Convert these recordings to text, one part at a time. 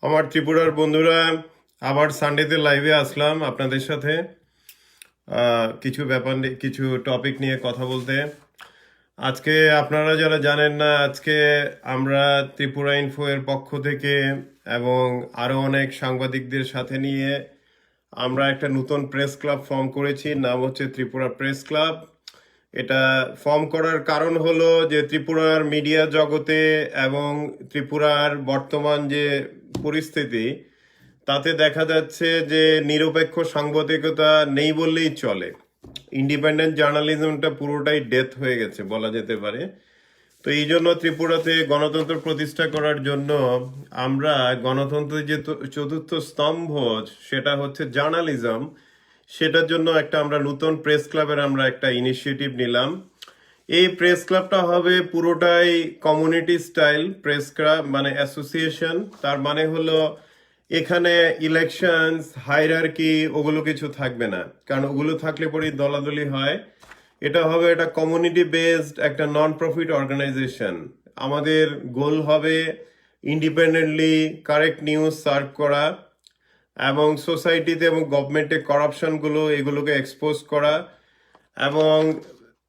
আমার ত্রিপুরার বন্ধুরা, আবার সানডেতে লাইভে আসলাম আপনাদের সাথে কিছু ব্যাপার কিছু টপিক নিয়ে কথা বলতে। আজকে আপনারা যারা জানেন না, আজকে আমরা ত্রিপুরা ইনফো এর পক্ষ থেকে এবং আরো অনেক সাংবাদিকদের সাথে নিয়ে আমরা একটা নতুন প্রেস ক্লাব ফর্ম করেছি, নাম হচ্ছে ত্রিপুরা প্রেস ক্লাব। এটা ফর্ম করার কারণ হলো যে ত্রিপুরার মিডিয়া জগতে এবং ত্রিপুরার বর্তমান যে পরিস্থিতি, তাতে দেখা যাচ্ছে যে নিরপেক্ষ সাংবাদিকতা নেই বললেই চলে। ইন্ডিপেন্ডেন্ট জার্নালিজমটা পুরোটাই ডেথ হয়ে গেছে বলা যেতে পারে। তো এই জন্য ত্রিপুরাতে গণতন্ত্র প্রতিষ্ঠা করার জন্য আমরা গণতন্ত্রের যে চতুর্থ স্তম্ভ, সেটা হচ্ছে জার্নালিজম, সেটার জন্য আমরা নতুন প্রেস ক্লাবের আমরা একটা ইনিশিয়েটিভ নিলাম। এই প্রেস ক্লাবটা হবে পুরোটাই কমিউনিটি স্টাইল প্রেস ক্লাব, মানে অ্যাসোসিয়েশন। তার মানে হলো এখানে ইলেকশনস, হায়ারার্কি ওগুলো কিছু থাকবে না, কারণ ওগুলো থাকলে পরেই দলাদলি হয়। এটা হবে একটা কমিউনিটি বেসড একটা নন প্রফিট অর্গানাইজেশন। আমাদের গোল হবে ইন্ডিপেন্ডেন্টলি কারেক্ট নিউজ সার্ভ করা এবং সোসাইটিতে এবং গভর্নমেন্টে করাপশনগুলো এগুলোকে এক্সপোজ করা, এবং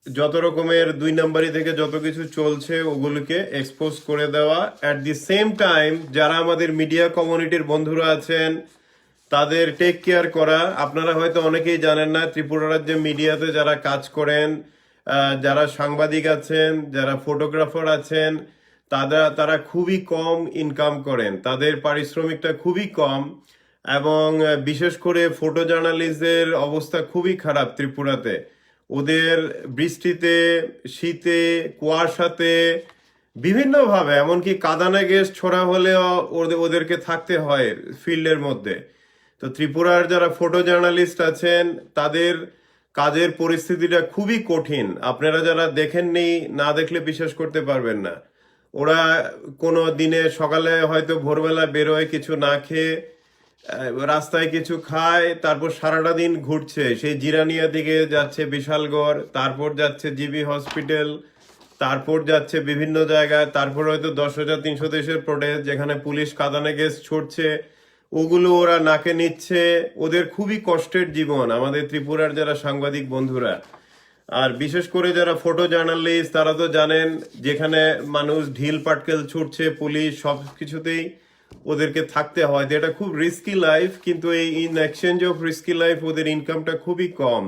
যত রকমের দুই নাম্বারি থেকে যত কিছু চলছে ওগুলোকে এক্সপোজ করে দেওয়া। অ্যাট দি সেম টাইম যারা আমাদের মিডিয়া কমিউনিটির বন্ধুরা আছেন তাদের টেক কেয়ার করা। আপনারা হয়তো অনেকেই জানেন না, ত্রিপুরা রাজ্যে মিডিয়াতে যারা কাজ করেন, যারা সাংবাদিক আছেন, যারা ফটোগ্রাফার আছেন, তারা খুবই কম ইনকাম করেন, তাদের পারিশ্রমিকটা খুবই কম। এবং বিশেষ করে ফটো জার্নালিস্টদের অবস্থা খুবই খারাপ ত্রিপুরাতে। ওদের বৃষ্টিতে, শীতে, কুয়াশাতে, বিভিন্নভাবে, এমনকি কাদানে গ্যাস ছোড়া হলেও ওদেরকে থাকতে হয় ফিল্ডের মধ্যে। তো ত্রিপুরার যারা ফটো জার্নালিস্ট আছেন তাদের কাজের পরিস্থিতিটা খুবই কঠিন। আপনারা যারা দেখেননি, না দেখলে বিশ্বাস করতে পারবেন না। ওরা কোনো দিনে সকালে হয়তো ভোরবেলা বেরোয় কিছু না খেয়ে, রাস্তায় কিছু খায়, তারপর সারাটা দিন ঘুরছে। সেই জিরানিয়া দিকে যাচ্ছে বিশালগড়, তারপর যাচ্ছে জিবি হসপিটাল, তারপর যাচ্ছে বিভিন্ন জায়গায়, তারপর হয়তো 10,333 প্রোটেস্ট যেখানে পুলিশ কাঁদানে গ্যাস ছুটছে, ওগুলো ওরা নাকে নিচ্ছে। ওদের খুবই কষ্টের জীবন আমাদের ত্রিপুরার যারা সাংবাদিক বন্ধুরা। আর বিশেষ করে যারা ফটো জার্নালিস্ট, তারা তো জানেন যেখানে মানুষ ঢিল পাটকেল ছুটছে, পুলিশ সব কিছুতেই ওদেরকে থাকতে হয়। এটা খুব রিস্কি লাইফ, কিন্তু এই in exchange of risky life ওদের ইনকামটা খুবই কম।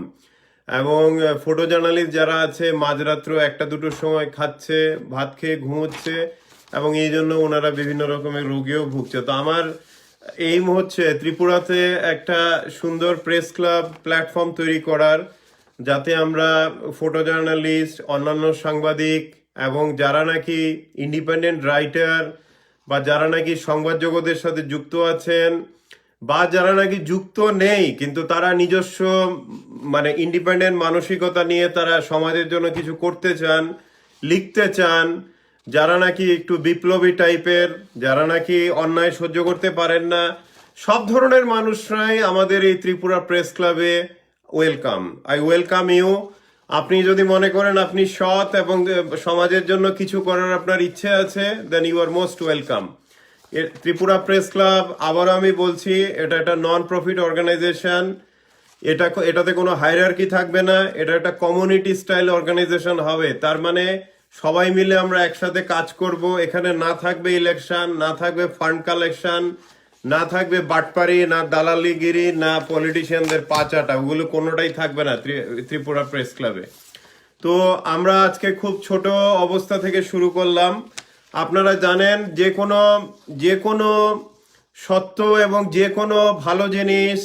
এবং ফটো জার্নালিস্ট যারা আছে মাঝরাত্র 1-2টোর সময় খাচ্ছে, ভাত খেয়ে ঘুমোচ্ছে, এবং এই জন্য ওনারা বিভিন্ন রকমের রোগেও ভুগছে। তো আমার এইম হচ্ছে ত্রিপুরাতে একটা সুন্দর প্রেস ক্লাব প্ল্যাটফর্ম তৈরি করার, যাতে আমরা ফটো জার্নালিস্ট, অন্যান্য সাংবাদিক এবং যারা নাকি ইন্ডিপেন্ডেন্ট রাইটার বা যারা নাকি সংবাদ জগতের সাথে যুক্ত আছেন বা যারা নাকি যুক্ত নেই কিন্তু তারা নিজস্ব মানে ইন্ডিপেন্ডেন্ট মানসিকতা নিয়ে তারা সমাজের জন্য কিছু করতে চান, লিখতে চান, যারা নাকি একটু বিপ্লবী টাইপের, যারা নাকি অন্যায় সহ্য করতে পারেন না, সব ধরনের মানুষরাই আমাদের এই ত্রিপুরা প্রেস ক্লাবে ওয়েলকাম। I welcome you. আপনি যদি মনে করেন আপনি সৎ এবং সমাজের জন্য কিছু করার আপনার ইচ্ছে আছে, then you are most welcome. Tripura press club, আবার আমি বলছি, এটা একটা নন প্রফিট অর্গানাইজেশন। এটাতে কোনো হায়ারার্কি থাকবে না, এটা একটা কমিউনিটি স্টাইল অর্গানাইজেশন হবে। তার মানে সবাই মিলে আমরা একসাথে কাজ করব। এখানে না থাকবে ইলেকশন, না থাকবে ফান্ড কালেকশন, না থাকবে বাটপারি, না দালালিগিরি, না পলিটিশিয়ানদের পাচাটা, ওগুলো কোনোটাই থাকবে না ত্রিপুরা প্রেস ক্লাবে। তো আমরা আজকে খুব ছোট অবস্থা থেকে শুরু করলাম। আপনারা জানেন যে কোনো সত্য এবং যে কোনো ভালো জিনিস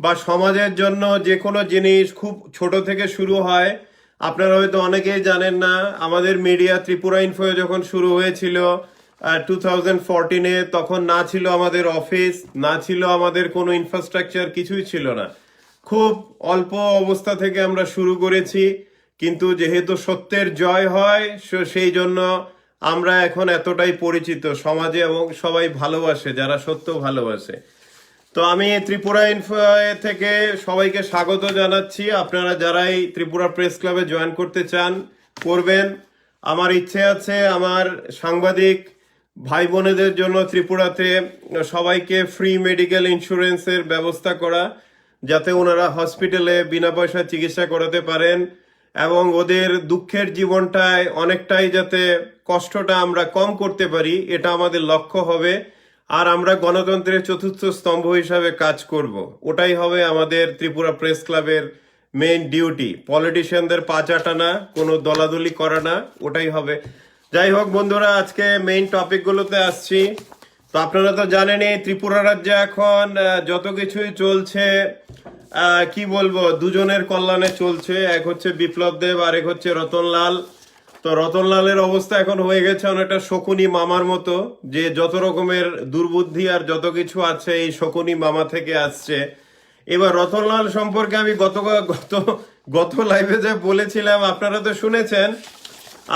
বা সমাজের জন্য যে কোনো জিনিস খুব ছোট থেকে শুরু হয়। আপনারা হয়তো অনেকেই জানেন না, আমাদের মিডিয়া ত্রিপুরা ইনফো যখন শুরু হয়েছিল 2014-এ, তখন না ছিল আমাদের অফিস, না ছিল আমাদের কোনো ইনফ্রাস্ট্রাকচার, কিছুই ছিল না। খুব অল্প অবস্থা থেকে আমরা শুরু করেছি, কিন্তু যেহেতু সত্যের জয় হয় সেই জন্য আমরা এখন এতটাই পরিচিত সমাজে এবং সবাই ভালোবাসে, যারা সত্য ভালোবাসে। তো আমি ত্রিপুরা ইনফো থেকে সবাইকে স্বাগত জানাচ্ছি। আপনারা যারা এই ত্রিপুরা প্রেস ক্লাবে জয়েন করতে চান করবেন। আমার ইচ্ছে আছে আমার সাংবাদিক ভাই বোনেদের জন্য ত্রিপুরাতে সবাইকে ফ্রি মেডিকেল ইন্স্যুরেন্সের ব্যবস্থা করা, যাতে ওনারা হসপিটালে বিনা পয়সা চিকিৎসা করাতে পারেন এবং ওদের দুঃখের জীবনটায় অনেকটাই যাতে কষ্টটা আমরা কম করতে পারি, এটা আমাদের লক্ষ্য হবে। আর আমরা গণতন্ত্রের চতুর্থ স্তম্ভ হিসাবে কাজ করব। ওটাই হবে আমাদের ত্রিপুরা প্রেস ক্লাবের মেইন ডিউটি। পলিটিশিয়ানদের পা চাটানা, কোনো দলাদলি করা না, ওটাই হবে। যাই হোক বন্ধুরা, আজকে মেইন টপিকগুলোতে আসছি। তো আপনারা তো জানেনই ত্রিপুরা রাজ্যে এখন যত কিছুই চলছে, কি বলবো, দুজনের কল্যাণে চলছে। এক হচ্ছে বিপ্লব দেব আর এক হচ্ছে রতনলাল। তো রতনলালের অবস্থা এখন হয়ে গেছে অনেকটা শকুনি মামার মতো, যে যত রকমের দুর্বুদ্ধি আর যত কিছু আছে এই শকুনি মামা থেকে আসছে। এবার রতনলাল সম্পর্কে আমি গত গত গত লাইভে যে বলেছিলাম, আপনারা তো শুনেছেন।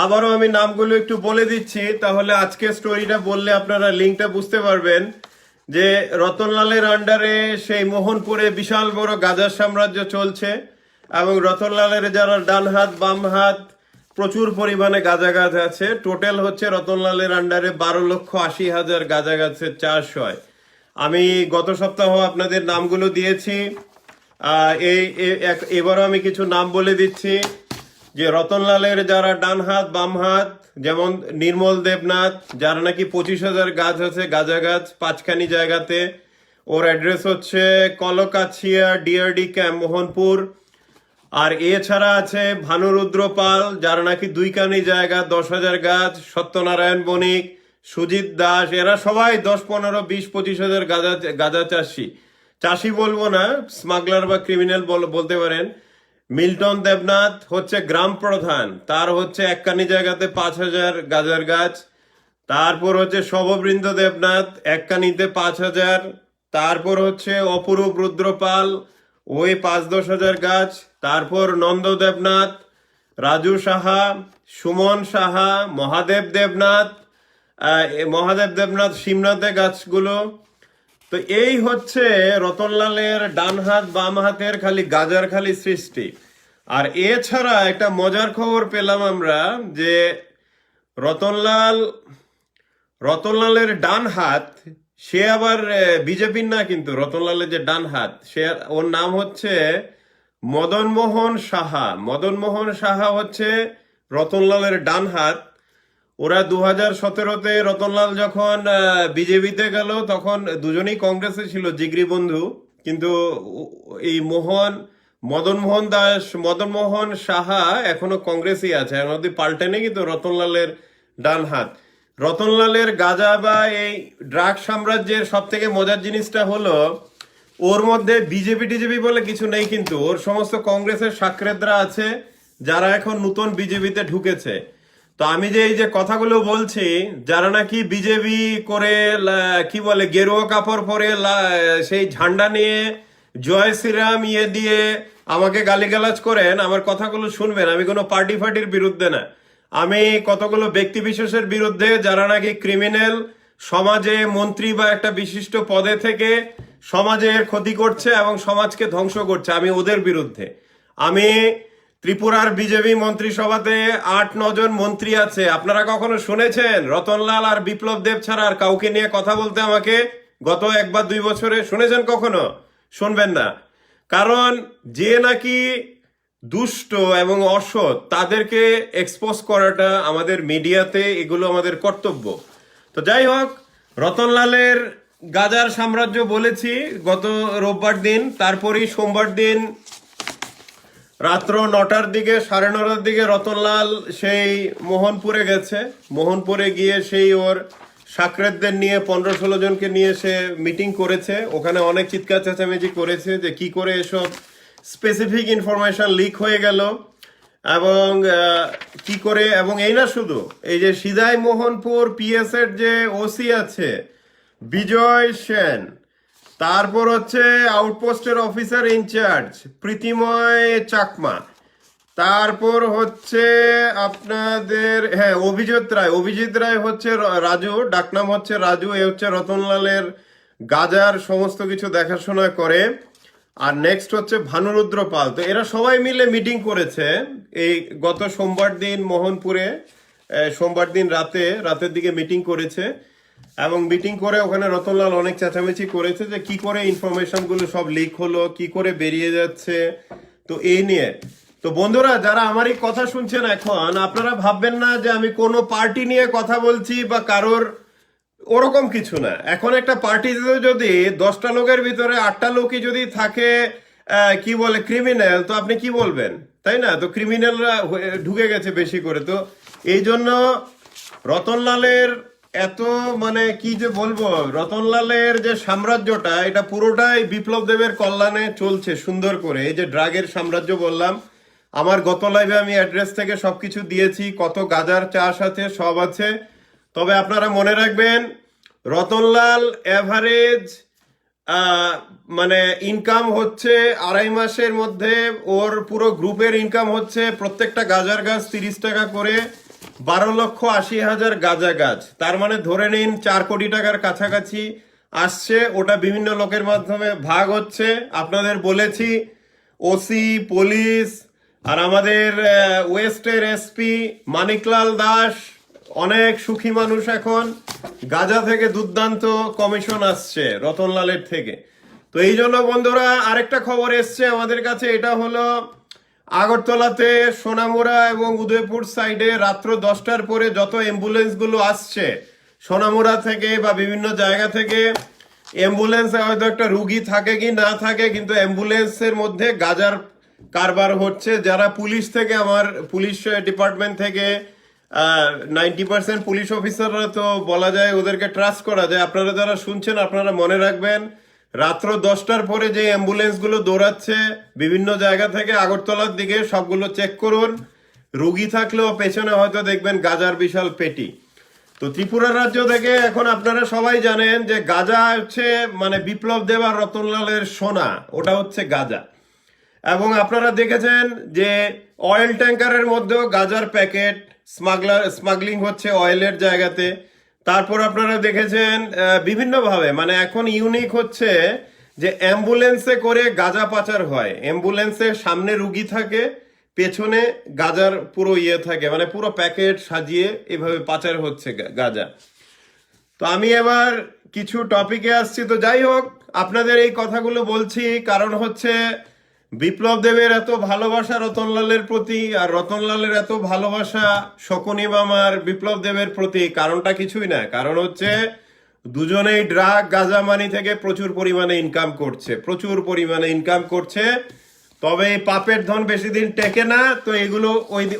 আবারও আমি নামগুলো একটু বলে দিচ্ছি, তাহলে আজকে স্টোরিটা বললে আপনারা লিঙ্কটা বুঝতে পারবেন। যে রতনলালের আন্ডারে সেই মোহনপুরে বিশাল বড় গাজার সাম্রাজ্য চলছে এবং রতনলালের যারা ডান হাত বাম হাত প্রচুর পরিমাণে গাঁজা গাছ আছে। টোটাল হচ্ছে রতনলালের আন্ডারে 12,80,000 গাঁজা গাছের চাষ হয়। আমি গত সপ্তাহ আপনাদের নামগুলো দিয়েছি। এবারও আমি কিছু নাম বলে দিচ্ছি। যে রতনলালের যারা ডান হাত বাম হাত, যেমন নির্মল দেবনাথ, যার নাকি 25,000 গাছ আছে, গাঁজা গাছ 5খানি জায়গাতে। ওর অ্যাড্রেস হচ্ছে কলকাছিয়া ডিআরডি ক্যাম্প, মোহনপুর। আর এছাড়া আছে ভানুরুদ্র পাল, যার নাকি 2খানি জায়গা, 10,000 গাছ। সত্যনারায়ণ বণিক, সুজিত দাস, এরা সবাই 10, 15, 20, 25,000 গাঁজা চাষি বলবো না, স্মাগলার বা ক্রিমিনাল বলতে পারেন। মিল্টন দেবনাথ হচ্ছে গ্রাম প্রধান, তার হচ্ছে 1খানি জায়গাতে 5,000 গাঁজার গাছ। তারপর হচ্ছে শববৃন্দ দেবনাথ, 1খানিতে 5,000। তারপর হচ্ছে অপরূপ রুদ্রপাল, ওই 5-10,000 গাছ। তারপর নন্দ দেবনাথ, রাজু সাহা, সুমন সাহা, মহাদেব দেবনাথ সিমনাতে গাছগুলো। তো এই হচ্ছে রতনলালের ডান হাত বাম হাতের খালি গাজার খালি সৃষ্টি। আর এছাড়া একটা মজার খবর পেলাম আমরা, যে রতনলালের ডান হাত, সে আবার বিজেপির না, কিন্তু রতনলালের যে ডান হাত, ওর নাম হচ্ছে মদন মোহন সাহা। মদন মোহন সাহা হচ্ছে রতনলালের ডান হাত। ওরা 2017-তে রতনলাল যখন বিজেপিতে গেল, তখন দুজনেই কংগ্রেসে ছিল, জিগরি বন্ধু। কিন্তু এই মদন মোহন সাহা এখনো কংগ্রেসই আছে, এখন অব্দি পাল্টেনি, কিন্তু রতনলালের ডান হাত। রতনলালের গাঁজা বা এই ড্রাগ সাম্রাজ্যের সব থেকে মজার জিনিসটা হলো, ওর মধ্যে বিজেপি বলে কিছু নেই, কিন্তু ওর সমস্ত কংগ্রেসের সাকরেদরা আছে, যারা এখন নতুন বিজেপিতে ঢুকেছে। তো আমি যে এই যে কথাগুলো বলছি, যারা নাকি বিজেপি করে, কি বলে, গেরুয়া কাপড় পরে সেই ঝান্ডা নিয়ে জয় শ্রীরাম দিয়ে আমাকে গালিগালাজ করেন, আমার কথাগুলো শুনবেন। আমি কোনো পার্টির বিরুদ্ধে না, আমি কতগুলো ব্যক্তি বিশেষের বিরুদ্ধে, যারা নাকি ক্রিমিনাল, সমাজে মন্ত্রী বা একটা বিশিষ্ট পদে থেকে সমাজের ক্ষতি করছে এবং সমাজকে ধ্বংস করছে, আমি ওদের বিরুদ্ধে। আমি ত্রিপুরার বিজেপি মন্ত্রিসভাতে 8-9 জন মন্ত্রী আছে। আপনারা কখনো শুনেছেন রতনলাল আর বিপ্লব দেব ছাড়া আর কাউকে নিয়ে কথা বলতে আমাকে গত 1 বা 2 বছরে? শুনেছেন কখনো? শুনবেন না। কারণ যে নাকি দুষ্ট এবং অসৎ, তাদেরকে এক্সপোজ করাটা আমাদের মিডিয়াতে, এগুলো আমাদের কর্তব্য। তো যাই হোক, রতনলালের গাজার সাম্রাজ্য বলেছি গত রোববার দিন। তারপরেই সোমবার দিন রাত্র 9টার দিকে, 9:30টার দিকে রতনলাল সেই মোহনপুরে গেছে। মোহনপুরে গিয়ে সেই ওর সাকরেদদের নিয়ে 15-16 জনকে নিয়ে সে মিটিং করেছে। ওখানে অনেক চিৎকার চেঁচামেচি করেছে যে কি করে এসব স্পেসিফিক ইনফরমেশন লিক হয়ে গেল এবং কি করে। এবং এই না শুধু, এই যে সিদাই মোহনপুর পিএস এর যে ওসি আছে বিজয় সেন, তারপর হচ্ছে আউটপোস্টের অফিসার ইনচার্জ প্রীতিময় চাকমা, তারপর হচ্ছে আপনাদের অভিজিৎ রায় হচ্ছে রাজু, ডাকনাম হচ্ছে রাজু। এ হচ্ছে রতনলালের গাজার সমস্ত কিছু দেখাশোনা করে। আর নেক্সট হচ্ছে ভানুরুদ্র পাল। তো এরা সবাই মিলে মিটিং করেছে এই গত সোমবার দিন মোহনপুরে সোমবার দিন রাতের দিকে মিটিং করেছে, এবং মিটিং করে ওখানে রতনলাল অনেক চেঁচামেচি করেছে যে কি করে ইনফরমেশন গুলো সব লিক হলো, কি করে বেরিয়ে যাচ্ছে। তো এই নিয়ে, তো বন্ধুরা যারা আমার এই কথা শুনছেন এখন, আপনারা ভাববেন না যে আমি কোনো পার্টি নিয়ে কথা বলছি বা কারোর, ওরকম কিছু না। এখন একটা পার্টিতে যদি 10টা লোকের ভিতরে 8টা লোকই যদি থাকে কি বলে ক্রিমিনাল, তো আপনি কি বলবেন, তাই না? তো ক্রিমিনালরা ঢুকে গেছে বেশি করে। তো এই জন্য রতনলালের এত, মানে কি যে বলবো, রতনলালের যে সাম্রাজ্যটা, এটা পুরোটাই বিপ্লব দেবের কল্যাণে চলছে সুন্দর করে। এই যে ড্রাগের সাম্রাজ্য বললাম, আমার গত লাইভে আমি অ্যাড্রেস থেকে সবকিছু দিয়েছি, কত গাজার চাষ আছে, সব আছে। তবে আপনারা মনে রাখবেন, রতনলাল এভারেজ মানে ইনকাম হচ্ছে 2.5 মাসের মধ্যে, ওর পুরো গ্রুপের ইনকাম হচ্ছে প্রত্যেকটা গাজার গাছ 30 টাকা করে, 12,80,000 গাজা গাছ। তার মানে ধরে নিন 4 কোটি টাকার কাছাকাছি আসছে। ওটা বিভিন্ন লোকের মাধ্যমে ভাগ হচ্ছে। আপনাদের বলেছি ওসি, পুলিশ, আর আমাদের ওয়েস্টের এসপি মানিকলাল দাস, অনেক সুখী মানুষ এখন। গাজা থেকে দুর্দান্ত কমিশন আসছে রতনলালের থেকে। তো এই জন্য বন্ধুরা আরেকটা খবর এসছে আমাদের কাছে, এটা হলো আগরতলাতে সোনামুড়া এবং উদয়পুর সাইডে রাত্র 10টার পরে যত অ্যাম্বুলেন্স গুলো আসছে সোনামুড়া থেকে বা বিভিন্ন জায়গা থেকে, অ্যাম্বুলেন্সে হয়তো একটা রুগী থাকে কি না থাকে, কিন্তু অ্যাম্বুলেন্সের মধ্যে গাজার কারবার হচ্ছে। যারা পুলিশ থেকে, আমার পুলিশ ডিপার্টমেন্ট থেকে 90% পুলিশ অফিসাররা, তো বলা যায় ওদেরকে ট্রাস্ট করা যায়। আপনারা যারা শুনছেন আপনারা মনে রাখবেন, রাত্র 10টার পরে যে অ্যাম্বুলেন্স গুলো দৌড়াচ্ছে বিভিন্ন জায়গা থেকে আগরতলার দিকে, সবগুলো চেক করুন। রুগী থাকলেও পেছনে হয়তো দেখবেন গাজার বিশাল পেটি। তো ত্রিপুরা রাজ্য থেকে এখন আপনারা সবাই জানেন যে গাজা হচ্ছে মানে বিপ্লব দেব আর রতনলালের সোনা, ওটা হচ্ছে গাজা। এবং আপনারা দেখেছেন যে অয়েল ট্যাঙ্কারের মধ্যেও গাজার প্যাকেট স্মাগলিং হচ্ছে অয়েলের জায়গাতে। তারপর আপনারা দেখেছেন বিভিন্নভাবে, মানে এখন ইউনিক হচ্ছে যে অ্যাম্বুলেন্সে করে গাজা পাচার হয়। অ্যাম্বুলেন্সে সামনে রুগী থাকে, পেছনে গাজার পুরো ইয়ে থাকে, মানে পুরো প্যাকেট সাজিয়ে এভাবে পাচার হচ্ছে গাজা। তো আমি এবার কিছু টপিকে আসছি। তো যাই হোক, আপনাদের এই কথাগুলো বলছি কারণ হচ্ছে বিপ্লব দেবের এত ভালোবাসা রতনলালের প্রতি, আর রতনলালের এত ভালোবাসা শকুনি মামার বিপ্লব দেবের প্রতি, কারণটা কিছুই না। কারণ হচ্ছে দুজনেই ড্রাগ গাঁজা মানি থেকে প্রচুর পরিমাণে ইনকাম করছে, প্রচুর পরিমাণে ইনকাম করছে। তবে এই পাপের ধন বেশি দিন টেকে না। তো এগুলো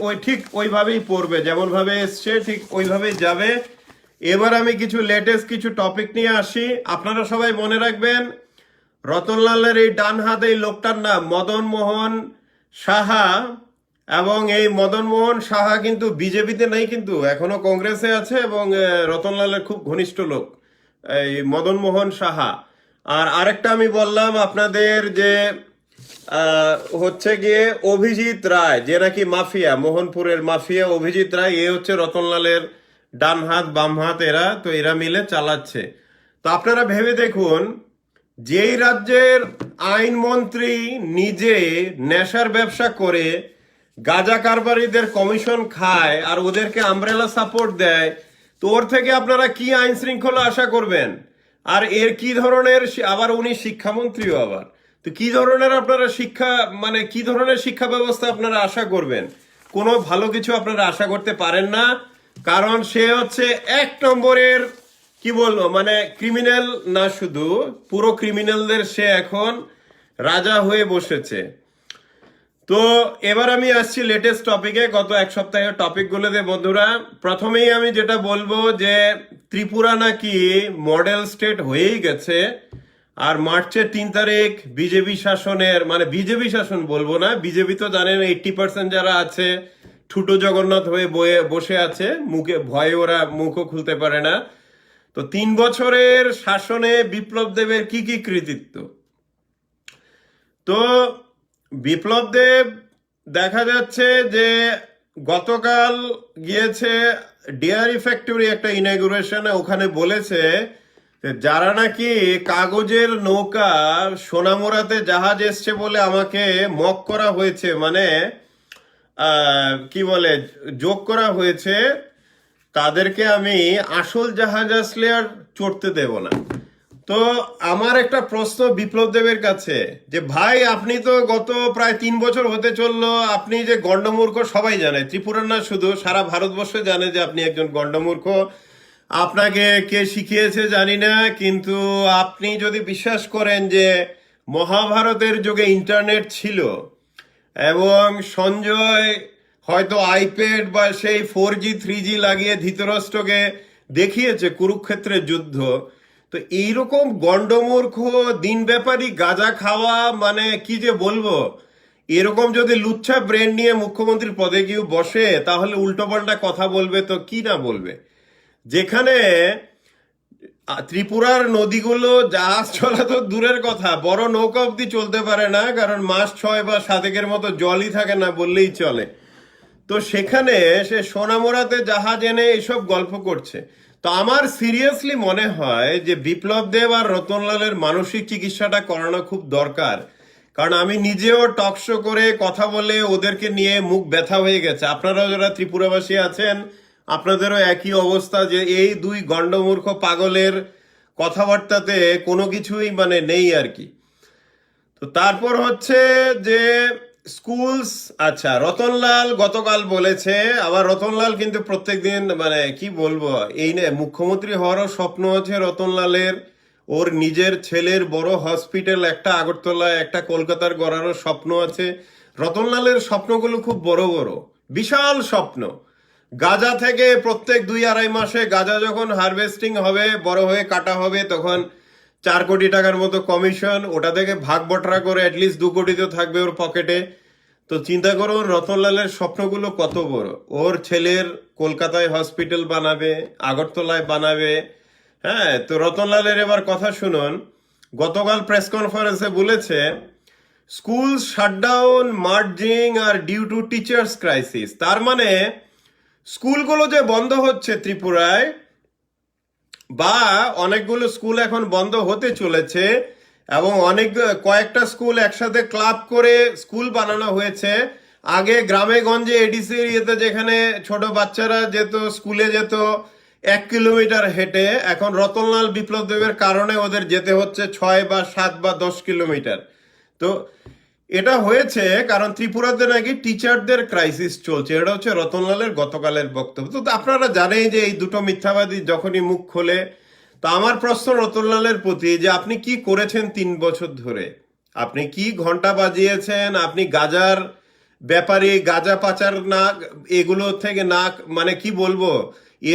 ওই ঠিক ওইভাবেই পড়বে, যেমন ভাবে এসছে ঠিক ওইভাবেই যাবে। এবার আমি কিছু লেটেস্ট কিছু টপিক নিয়ে আসি। আপনারা সবাই মনে রাখবেন, রতনলালের এই ডান হাত এই লোকটার নাম মদন মোহন সাহা। এবং এই মদন মোহন সাহা কিন্তু বিজেপিতে নেই, কিন্তু এখনো কংগ্রেসে আছে, এবং রতনলালের খুব ঘনিষ্ঠ লোক এই মদন মোহন সাহা। আর আরেকটা আমি বললাম আপনাদের যে হচ্ছে গিয়ে অভিজিৎ রায়, যে নাকি মাফিয়া, মোহনপুরের মাফিয়া অভিজিৎ রায়, এ হচ্ছে রতনলালের ডান হাত বাম হাত। এরা তো এরা মিলে চালাচ্ছে। তো আপনারা ভেবে দেখুন, যেই রাজ্যের আইনমন্ত্রী নিজে নেশার ব্যবসা করে গাঁজা কারবারিদের কমিশন খায় আর ওদেরকে আমব্রেলা সাপোর্ট দেয়, তো ওর থেকে আপনারা কি আইন শৃঙ্খলা আশা করবেন? আর এর কি ধরনের, আবার উনি শিক্ষামন্ত্রীও আবার, তো কি ধরনের আপনারা শিক্ষা, মানে কি ধরনের শিক্ষা ব্যবস্থা আপনারা আশা করবেন? কোনো ভালো কিছু আপনারা আশা করতে পারেন না। কারণ সে হচ্ছে 1 নম্বরের কি বলবো, মানে ক্রিমিনাল না, শুধু পুরো ক্রিমিনালদের সে এখন রাজা হয়ে বসেছে। তো এবার আমি আসছি লেটেস্ট টপিকে, গত 1 সপ্তাহের টপিকগুলোতে। বন্ধুরা প্রথমেই আমি যেটা বলবো যে ত্রিপুরা নাকি মডেল স্টেট হয়েই গেছে। আর মার্চের 3 তারিখ বিজেপি শাসনের, মানে বিজেপি শাসন বলবো না, বিজেপি তো জানেন 80% যারা আছে ঠুটো জগন্নাথ হয়ে বসে আছে, মুখে ভয়ে ওরা মুখও খুলতে পারে না। তো 3 বছরের শাসনে বিপ্লব দেবের কি কি কৃতিত্ব? তো বিপ্লব দেব দেখা যাচ্ছে যে গতকাল গিয়েছে ডেয়ারি ফ্যাক্টরি একটা ইনগুরেশনে, ওখানে বলেছে যে যারা নাকি কাগজের নৌকা সোনামুড়াতে জাহাজ এসছে বলে আমাকে মক করা হয়েছে, মানে কি বলে যোগ করা হয়েছে, তাদেরকে আমি আসল জাহাজ আসলে আর চড়তে দেব না। তো আমার একটা প্রশ্ন বিপ্লব দেবের কাছে, যে ভাই আপনি তো গত প্রায় 3 বছর হতে চললো, আপনি যে গন্ডমূর্খ সবাই জানে, ত্রিপুরার না শুধু সারা ভারতবর্ষ জানে যে আপনি একজন গন্ডমূর্খ। আপনাকে কে শিখিয়েছে জানি না, কিন্তু আপনি যদি বিশ্বাস করেন যে মহাভারতের যুগে ইন্টারনেট ছিল এবং সঞ্জয় হয়তো আইপ্যাড বা সেই 4G 3G লাগিয়ে ধৃতরাষ্ট্রকে দেখিয়েছে কুরুক্ষেত্রের যুদ্ধ, তো এইরকম গন্ডমূর্খ দিন ব্যাপারী গাঁজা খাওয়া, মানে কি যে বলবো, এরকম যদি লুচ্ছা ব্রেন নিয়ে মুখ্যমন্ত্রীর পদে কেউ বসে তাহলে উল্টোপাল্টা কথা বলবে তো কি না বলবে। যেখানে ত্রিপুরার নদীগুলো জাহাজ চলা তো দূরের কথা, বড় নৌকা অব্দি চলতে পারে না, কারণ মাস 6 বা 7 মতো জলই থাকে না বললেই চলে। তো সেখানে সে সোনামুড়াতে জাহাজ এনে এসব গল্প করছে। তো আমার সিরিয়াসলি মনে হয় যে বিপ্লব দেব আর রতনলালের মানসিক চিকিৎসাটা করানো খুব দরকার। কারণ আমি নিজেও টক শো করে কথা বলে ওদেরকে নিয়ে মুখ ব্যথা হয়ে গেছে। আপনারাও যারা ত্রিপুরাবাসী আছেন, আপনাদেরও একই অবস্থা, যে এই দুই গন্ডমূর্খ পাগলের কথাবার্তাতে কোনো কিছুই মানে নেই আর কি। তো তারপর হচ্ছে যে স্কুলস, আচ্ছা রতনলাল গতকাল বলেছে, আবার রতনলাল কিন্তু প্রত্যেকদিন মানে কি বলবো, এই নিয়ে মুখ্যমন্ত্রী হওয়ারও স্বপ্ন আছে রতনলালের, ওর নিজের ছেলের বড় হসপিটাল একটা আগরতলায় একটা কলকাতার গড়ারও স্বপ্ন আছে। রতনলালের স্বপ্নগুলো খুব বড় বড়, বিশাল স্বপ্ন। গাঁজা থেকে প্রত্যেক 2-2.5 মাসে গাঁজা যখন হারভেস্টিং হবে, বড় হয়ে কাটা হবে, তখন 4 কোটি টাকার মতো কমিশন, ওটা থেকে ভাগ বটরা করে অ্যাটলিস্ট 2 কোটি তো থাকবে ওর পকেটে। তো চিন্তা করুন রতনলালের স্বপ্নগুলো কত বড়। ওর ছেলের কলকাতায় হসপিটাল বানাবে, আগরতলায় বানাবে। হ্যাঁ, তো রতনলালের এবার কথা শুনুন। গতকাল প্রেস কনফারেন্সে বলেছে স্কুল শাটডাউন মার্জিং আর ডিউ টু টিচার্স ক্রাইসিস। তার মানে স্কুলগুলো যে বন্ধ হচ্ছে ত্রিপুরায়, বা অনেকগুলো স্কুল এখন বন্ধ হতে চলেছে, এবং কয়েকটা স্কুল একসাথে ক্লাব করে স্কুল বানানো হয়েছে। আগে গ্রামে গঞ্জে এডিসি এরিয়াতে যেখানে ছোট বাচ্চারা যেত, স্কুলে যেত 1 কিলোমিটার হেঁটে, এখন রতনলাল বিপ্লব দেবের কারণে ওদের যেতে হচ্ছে 6 বা 7 বা 10 কিলোমিটার। তো এটা হয়েছে কারণ ত্রিপুরাতে নাকি টিচারদের ক্রাইসিস চলছে। এটা হচ্ছে রতনলালের গতকালের বক্তব্য। তো আপনারা জানেন যে এই দুটো মিথ্যাবাদী যখনই মুখ খোলে। তো আমার প্রশ্ন রতনলালের প্রতি, যে আপনি কি করেছেন 3 বছর ধরে? আপনি কি ঘন্টা বাজিয়েছেন? আপনি গাজার ব্যাপারে, গাজা পাচার না, এগুলো থেকে না, মানে কি বলবো,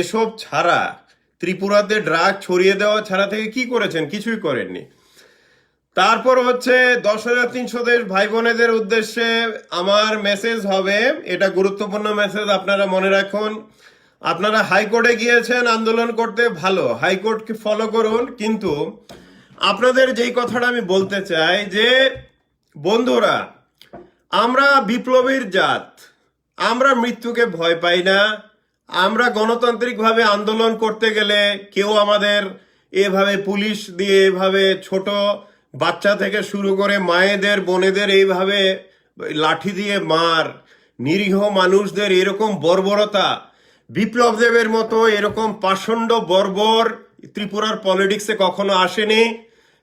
এসব ছাড়া, ত্রিপুরাতে ড্রাগ ছড়িয়ে দেওয়া ছাড়া থেকে কি করেছেন? কিছুই করেননি। তারপর হচ্ছে 10,300 দেশ ভাই বোনেদের উদ্দেশ্যে আমার মেসেজ হবে, এটা গুরুত্বপূর্ণ মেসেজ, আপনারা মনে রাখুন। আপনারা হাইকোর্টে গিয়েছেন আন্দোলন করতে, ভালো, হাইকোর্টকে ফলো করুন, কিন্তু আপনাদের যেই কথাটা আমি বলতে চাই যে বন্ধুরা, আমরা বিপ্লবীর জাত, আমরা মৃত্যুকে ভয় পাই না। আমরা গণতান্ত্রিকভাবে আন্দোলন করতে গেলে কেউ আমাদের এভাবে পুলিশ দিয়ে, এভাবে ছোট বাচ্চা থেকে শুরু করে মায়েদের বোনেদের এইভাবে লাঠি দিয়ে মার, নিরীহ মানুষদের এরকম বর্বরতা, বিপ্লব দেবের মতো এরকম পাষণ্ড বর্বর ত্রিপুরার পলিটিক্সে কখনো আসেনি,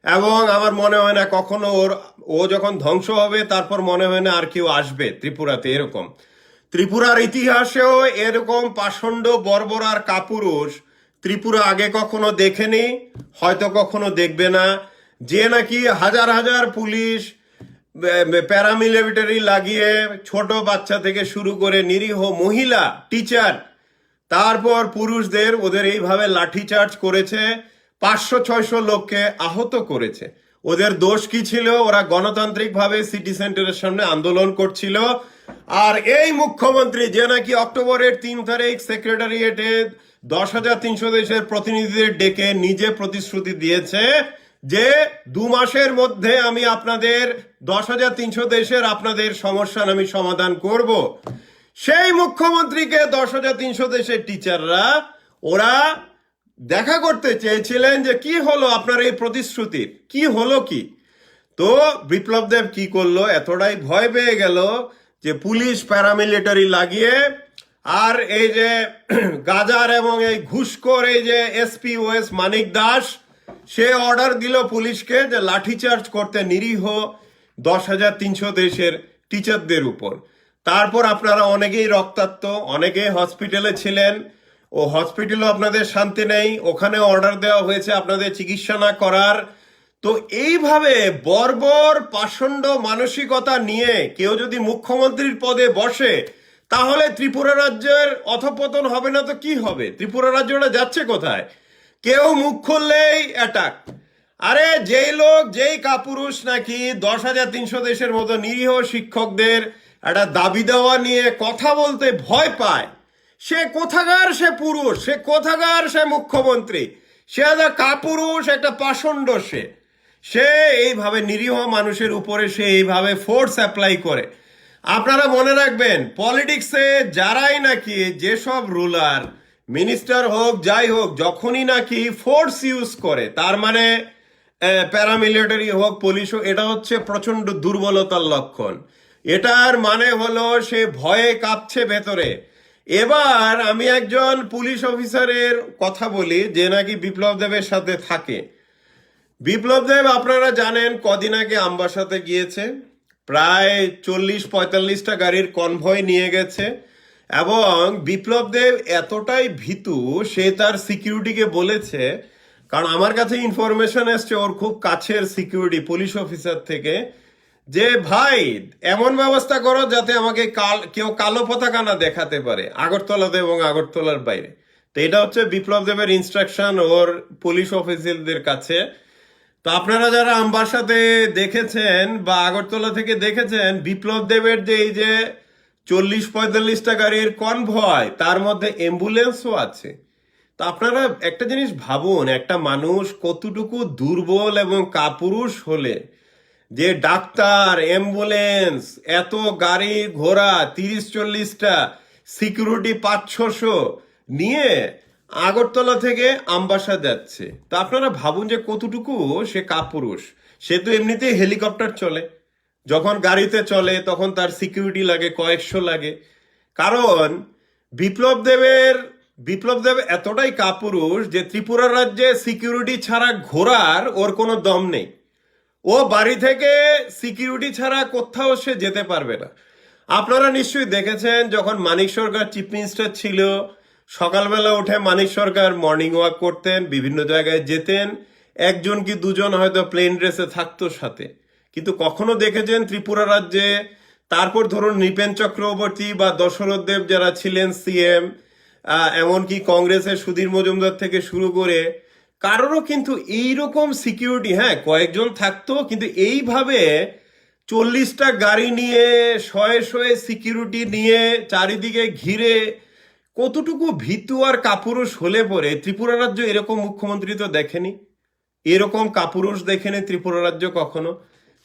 এবং আমার মনে হয় না কখনো ও যখন ধ্বংস হবে তারপর মনে হয় না আর কেউ আসবে ত্রিপুরাতে এরকম। ত্রিপুরার ইতিহাসেও এরকম পাষণ্ড বর্বর আর কাপুরুষ ত্রিপুরা আগে কখনো দেখেনি, হয়তো কখনো দেখবে না। যে নাকি হাজার হাজার পুলিশ, প্যারামিলিটারি লাগিয়ে ছোট বাচ্চা থেকে শুরু করে নিরীহ মহিলা টিচার, তারপর পুরুষদের ওদের এইভাবে লাঠিচার্জ করেছে, 500-600 লোককে আহত করেছে। ওদের দোষ কি ছিল? ওরা গণতান্ত্রিকভাবে সিটি সেন্টারের সামনে আন্দোলন করছিল। আর এই মুখ্যমন্ত্রী যে নাকি অক্টোবরের 3 তারিখ সেক্রেটারিয়েটে 10,300 দেশের প্রতিনিধিদের ডেকে নিজে প্রতিশ্রুতি দিয়েছে যে 2 মাসের মধ্যে আমি আপনাদের 10,300 দেশের আপনাদের সমস্যার আমি সমাধান করব। সেই মুখ্যমন্ত্রীকে 10,300 দেশের টিচাররা ওরা দেখা করতে চেয়েছিলেন যে কি হলো আপনার এই প্রতিশ্রুতির, কি হলো কি। তো বিপ্লব দেব কি করলো? এতটাই ভয় পেয়ে গেল যে পুলিশ প্যারামিলিটারি লাগিয়ে আর এই যে গাজার এবং এই ঘুষখোর এই যে এসপি ওএস মানিক দাস, সে অর্ডার দিল পুলিশকে যে লাঠিচার্জ করতে নিরীহ 10,300 দেশের টিচারদের উপর। তারপর আপনারা অনেকেই রক্তাক্ত, অনেকেই হসপিটালে ছিলেন, ও হসপিটালও আপনাদের শান্তি নেই, ওখানে অর্ডার দেওয়া হয়েছে আপনাদের চিকিৎসা না করার। তো এইভাবে বর্বর পাষণ্ড মানসিকতা নিয়ে কেউ যদি মুখ্যমন্ত্রীর পদে বসে, তাহলে ত্রিপুরা রাজ্যের অধঃপতন হবে না তো কি হবে? ত্রিপুরা রাজ্যটা যাচ্ছে কোথায়? কেউ মুখ খুললেই অ্যাটাক। আরে যেই লোক, যেই কাপুরুষ নাকি 10,300 দেশের মতো নিরীহ শিক্ষকদের একটা দাবি দেওয়া নিয়ে কথা বলতে ভয় পায়, সে কোথাকার সে পুরুষ, সে কোথাকার সে মুখ্যমন্ত্রী? সে একটা কাপুরুষ, একটা পাষণ্ড। সে এইভাবে নিরীহ মানুষের উপরে সে এইভাবে ফোর্স অ্যাপ্লাই করে। আপনারা মনে রাখবেন, পলিটিক্সে যারাই নাকি, যেসব রুলার, মিনিস্টার হোক যাই হোক, যখনই নাকি ফোর্স ইউজ করে, তার মানে প্যারামিলিটারি হোক, পুলিশ হোক, এটা হচ্ছে প্রচন্ড দুর্বলতার লক্ষণ। এটার মানে হলো সে ভয়ে কাঁপছে ভেতরে। এবার আমি একজন পুলিশ অফিসারের কথা বলি যে নাকি বিপ্লব দেবের সাথে থাকে। বিপ্লব দেব আপনারা জানেন কদিন আগে আমবাসাতে গিয়েছে, প্রায় 40-45টা গাড়ির কনভয় নিয়ে গেছে, এবং বিপ্লব দেব এতটাই ভীতু, সে তার সিকিউরিটিকে বলেছে, কারণ আমার কাছে ইনফরমেশন এসছে ওর খুব কাছের সিকিউরিটি পুলিশ অফিসার থেকে, যে ভাই এমন ব্যবস্থা করো যাতে আমাকে কেউ কালো পতাকা না দেখাতে পারে আগরতলাতে এবং আগরতলার বাইরে। তো এটা হচ্ছে বিপ্লব দেবের ইনস্ট্রাকশন ওর পুলিশ অফিসারদের কাছে। তো আপনারা যারা আমবাসাতে দেখেছেন বা আগরতলা থেকে দেখেছেন, বিপ্লব দেবের যে এই যে 40-45টা গাড়ির কনভয়, তার মধ্যে অ্যাম্বুলেন্সও আছে। তো আপনারা একটা জিনিস ভাবুন, একটা মানুষ কতটুকু দুর্বল এবং কাপুরুষ হলে যে ডাক্তার, অ্যাম্বুলেন্স, এত গাড়ি ঘোড়া, 30-40টা সিকিউরিটি 500-600 নিয়ে আগরতলা থেকে আমবাসা যাচ্ছে। তো আপনারা ভাবুন যে কতটুকু সে কাপুরুষ। সে তো এমনিতেই হেলিকপ্টার চলে, যখন গাড়িতে চলে তখন তার সিকিউরিটি লাগে, কয়েকশো লাগে। কারণ বিপ্লব দেব এতটাই কাপুরুষ যে ত্রিপুরা রাজ্যে সিকিউরিটি ছাড়া ঘোরার ওর কোনো দম নেই। ও বাড়ি থেকে সিকিউরিটি ছাড়া কোথাও সে যেতে পারবে না। আপনারা নিশ্চয়ই দেখেছেন যখন মানিক সরকার চিফ মিনিস্টার ছিল, সকালবেলা উঠে মানিক সরকার মর্নিং ওয়াক করতেন, বিভিন্ন জায়গায় যেতেন, একজন কি দুজন হয়তো প্লেন ড্রেসে থাকতো সাথে। কিন্তু কখনো দেখেছেন ত্রিপুরা রাজ্যে, তারপর ধরুন নৃপেন চক্রবর্তী বা দশরথ দেব যারা ছিলেন সিএম, এমনকি কংগ্রেসের সুধীর মজুমদার থেকে শুরু করে কারোরও কিন্তু এইরকম সিকিউরিটি, হ্যাঁ কয়েকজন থাকতো, কিন্তু এইভাবে 40টা গাড়ি নিয়ে, শয়ে শয়ে সিকিউরিটি নিয়ে, চারিদিকে ঘিরে, কতটুকু ভীতু আর কাপুরুষ হলে পরে ত্রিপুরা রাজ্য এরকম মুখ্যমন্ত্রী তো দেখেনি, এরকম কাপুরুষ দেখেনি ত্রিপুরা রাজ্য কখনো।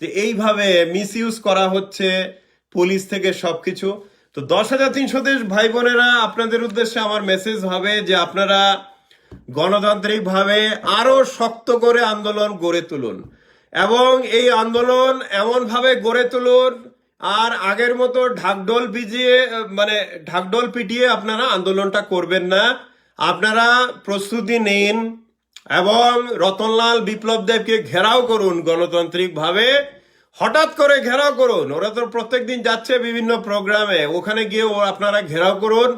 যে এইভাবে মিস ইউজ করা হচ্ছে পুলিশ থেকে সবকিছু। তো 10,300 দেশ ভাই বোনেরা, আপনাদের উদ্দেশ্যে আমার মেসেজ হবে যে আপনারা গণতান্ত্রিকভাবে আরো শক্ত করে আন্দোলন গড়ে তুলুন, এবং এই আন্দোলন এমনভাবে গড়ে তুলুন আর আগের মতো ঢাকঢোল পিটিয়ে আপনারা আন্দোলনটা করবেন না। আপনারা প্রস্তুতি নিন এবং রতনলাল বিপ্লব দেবকে ঘেরাও করুন গণতান্ত্রিকভাবে। হঠাৎ করে ঘেরাও করুন, ওরা তো প্রত্যেকদিন যাচ্ছে বিভিন্ন প্রোগ্রামে, ওখানে গিয়ে আপনারা ঘেরাও করুন,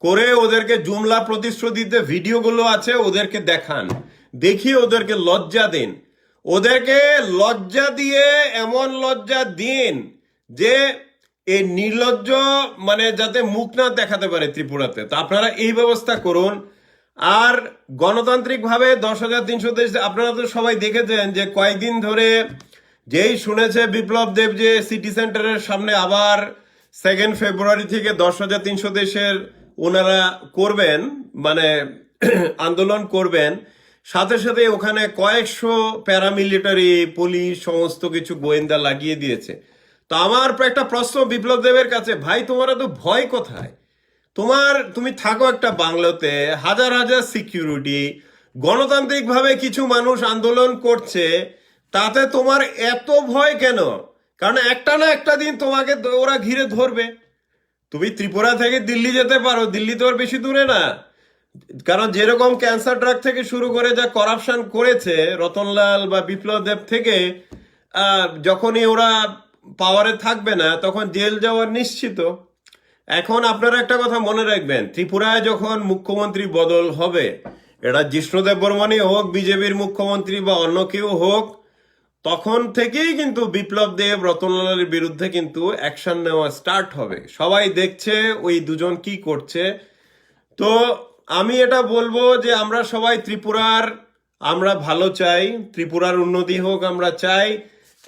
করে ওদেরকে জুমলা প্রতিশ্রুতিতে ভিডিওগুলো আছে ওদেরকে দেখান, দেখিয়ে ওদেরকে লজ্জা দিন। ওদেরকে লজ্জা দিয়ে, এমন লজ্জা দিন যে এই নির্লজ্জ যাতে মুখ না দেখাতে পারে ত্রিপুরাতে। তো আপনারা এই ব্যবস্থা করুন। আর গণতান্ত্রিকভাবে 10,300 দেশ, আপনারা তো সবাই দেখেছেন যে কয়েকদিন ধরে যেই শুনেছে বিপ্লব দেব যে সিটি সেন্টারের সামনে আবার 2 ফেব্রুয়ারি থেকে 10,300 দেশের ওনারা করবেন, আন্দোলন করবেন, সাথে সাথে ওখানে কয়েকশো প্যারামিলিটারি, পুলিশ, সমস্ত কিছু গোয়েন্দা লাগিয়ে দিয়েছে। তো আমার একটা প্রশ্ন বিপ্লব দেবের কাছে, ভাই তোমার তো ভয় কোথায়? তুমি থাকো একটা বাংলোতে, হাজার হাজার সিকিউরিটি, গণতান্ত্রিকভাবে কিছু মানুষ আন্দোলন করছে, তাতে তোমার এত ভয় কেন? কারণ একটা না একটা দিন তোমাকে ওরা ঘিরে ধরবে। তুমি ত্রিপুরা থেকে দিল্লি যেতে পারো, দিল্লি তো আর বেশি দূরে না। কারণ যেরকম ক্যান্সার ড্রাগ থেকে শুরু করে যা করাপশন করেছে রতনলাল বা বিপ্লব দেব থেকে, যখনই ওরা পাওয়ারে থাকবে না তখন জেল যাওয়ার নিশ্চিত। এখন আপনারা একটা কথা মনে রাখবেন, ত্রিপুরায় যখন মুখ্যমন্ত্রী বদল হবে, এটা জিষ্ণুদেব বর্মনই হোক, বিজেপির মুখ্যমন্ত্রী বা অন্য কেউ হোক, তখন থেকেই কিন্তু বিপ্লব দেব রতনলালের বিরুদ্ধে কিন্তু অ্যাকশন নেওয়া স্টার্ট হবে। সবাই দেখছে ওই দুজন কি করছে। তো আমি এটা বলবো যে আমরা সবাই ত্রিপুরার, আমরা ভালো চাই, ত্রিপুরার উন্নতি হোক আমরা চাই,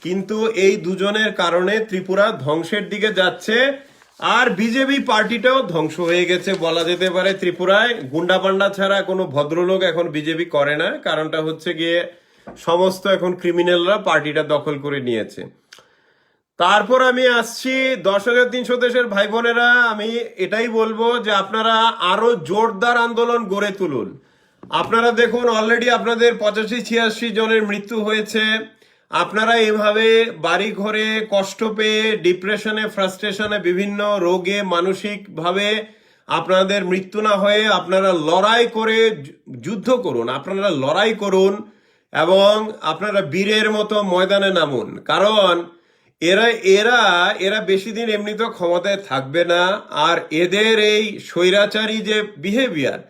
কিন্তু এই দুজনের কারণে ত্রিপুরা ধ্বংসের দিকে যাচ্ছে। আর বিজেপি পার্টিটাও ধ্বংস হয়ে গেছে বলা যেতে পারে। ত্রিপুরায় গুন্ডা পান্ডা ছাড়া কোনো ভদ্রলোক এখন বিজেপি করে না, কারণটা হচ্ছে গিয়ে সমস্ত এখন ক্রিমিনালরা পার্টিটা দখল করে নিয়েছে। তারপর আমি আসছি 10,300 দেশের ভাই বোনেরা, আমি এটাই বলবো যে আপনারা আরো জোরদার আন্দোলন গড়ে তুলুন। আপনারা দেখুন অলরেডি আপনাদের 85-86 জনের মৃত্যু হয়েছে। আপনারা এভাবে বাড়ি ঘরে কষ্ট পেয়ে ডিপ্রেশনে, ফ্রাস্ট্রেশনে, বিভিন্ন রোগে মানসিকভাবে আপনাদের মৃত্যু না হয়ে আপনারা লড়াই করে যুদ্ধ করুন, আপনারা লড়াই করুন এবং আপনারা বীরের মতো ময়দানে নামুন। কারণ এরা এরা এরা বেশি দিন এমনিতেও ক্ষমতায় থাকবে না। আর এদের এই স্বৈরাচারী যে বিহেভিয়ার,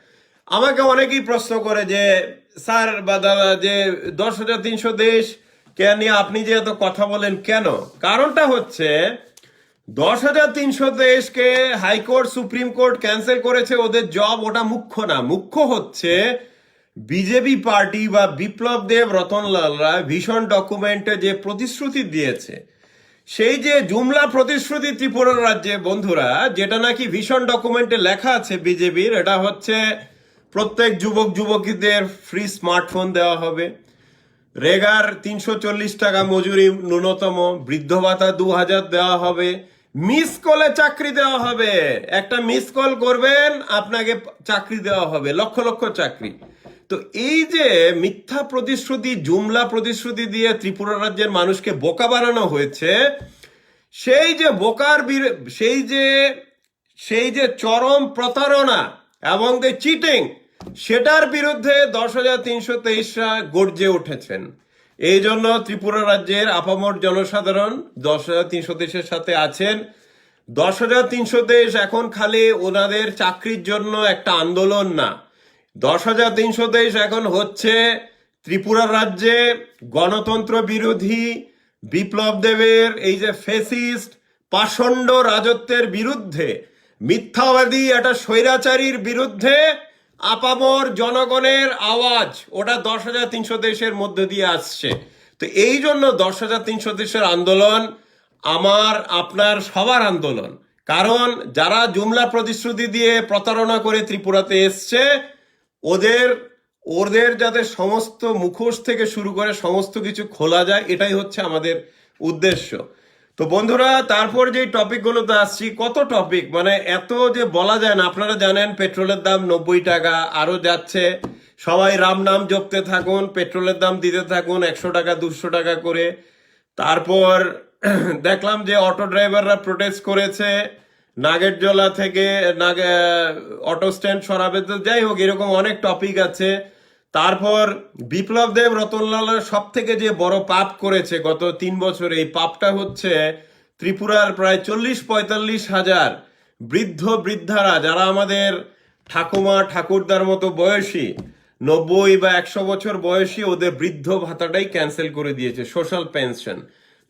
আমাকে অনেকেই প্রশ্ন করে যে স্যার বা দাদা যে 10,300 দেশ কে নিয়ে আপনি যে এত কথা বলেন কেন? কারণটা হচ্ছে 10,300 দেশকে হাইকোর্ট সুপ্রিম কোর্ট ক্যান্সেল করেছে, ওদের জব ওটা মুখ্য না। মুখ্য হচ্ছে বিজেপি পার্টি বা বিপ্লব দেব রতনলালরা ভীষণ ডকুমেন্টে যে প্রতিশ্রুতি দিয়েছে, সেই যে জুমলা প্রতিশ্রুতি ত্রিপুরা রাজ্যে বন্ধুরা, যেটা নাকি ভীষণ ডকুমেন্টে লেখা আছে বিজেপির, এটা হচ্ছে প্রত্যেক যুবক যুবতীদের ফ্রি স্মার্টফোন দেওয়া হবে, রেগার 340 টাকা মজুরি ন্যূনতম, বৃদ্ধ ভাতা 2,000 দেওয়া হবে, মিস কলে চাকরি দেওয়া হবে। একটা মিস কল করবেন আপনাকে চাকরি দেওয়া হবে, লক্ষ লক্ষ চাকরি। তো এই যে মিথ্যা প্রতিশ্রুতি, জুমলা প্রতিশ্রুতি দিয়ে ত্রিপুরা রাজ্যের মানুষকে বোকা বানানো হয়েছে, সেই যে বোকার সেই যে চরম প্রতারণা এবং যে চিটিং, সেটার বিরুদ্ধে 10,323রা গর্জে উঠেছেন। এই জন্য ত্রিপুরা রাজ্যের আপামর জনসাধারণ 10,300 দেশের সাথে আছেন। 10,300 দেশ এখন খালি ওনাদের চাকরির জন্য একটা আন্দোলন না, 10,300 দেশ এখন হচ্ছে ত্রিপুরা রাজ্যে গণতন্ত্র বিরোধী বিপ্লব দেবের এই যে ফেসিস্ট পাষণ্ড রাজত্বের বিরুদ্ধে, মিথ্যাবাদী একটা স্বৈরাচারীর বিরুদ্ধে আপামর জনগণের আওয়াজ, ওটা 10,300 দেশের মধ্যে দিয়ে আসছে। তো এই জন্য 10,300 দেশের আন্দোলন আমার আপনার সবার আন্দোলন। কারণ যারা জুমলা প্রতিশ্রুতি দিয়ে প্রতারণা করে ত্রিপুরাতে এসছে, ওদের ওদের যাতে সমস্ত মুখোশ থেকে শুরু করে সমস্ত কিছু খোলা যায়, এটাই হচ্ছে আমাদের উদ্দেশ্য। তো বন্ধুরা, তারপর যে টপিকগুলোতে আসছি, কত টপিক, মানে এত যে বলা যায় না। আপনারা জানেন পেট্রোলের দাম 90 টাকা, আরো যাচ্ছে। সবাই রাম নাম জপতে থাকুন, পেট্রোলের দাম দিতে থাকুন 100 টাকা 200 টাকা করে। তারপর দেখলাম যে অটো ড্রাইভাররা প্রোটেস্ট করেছে, নাগেরজোলা থেকে অটো স্ট্যান্ড সরাবে। তো যাই হোক, এরকম অনেক টপিক আছে। তারপর বিপ্লব দেব রতনলালের সব থেকে যে বড় পাপ করেছে গত 3 বছরে, এই পাপটা হচ্ছে ত্রিপুরার প্রায় 40-45 হাজার বৃদ্ধ বৃদ্ধারা, যারা আমাদের ঠাকুমা ঠাকুরদার মতো বয়সী, 90 বা 100 বছর বয়সী, ওদের বৃদ্ধ ভাতাটাই ক্যান্সেল করে দিয়েছে, সোশ্যাল পেনশন।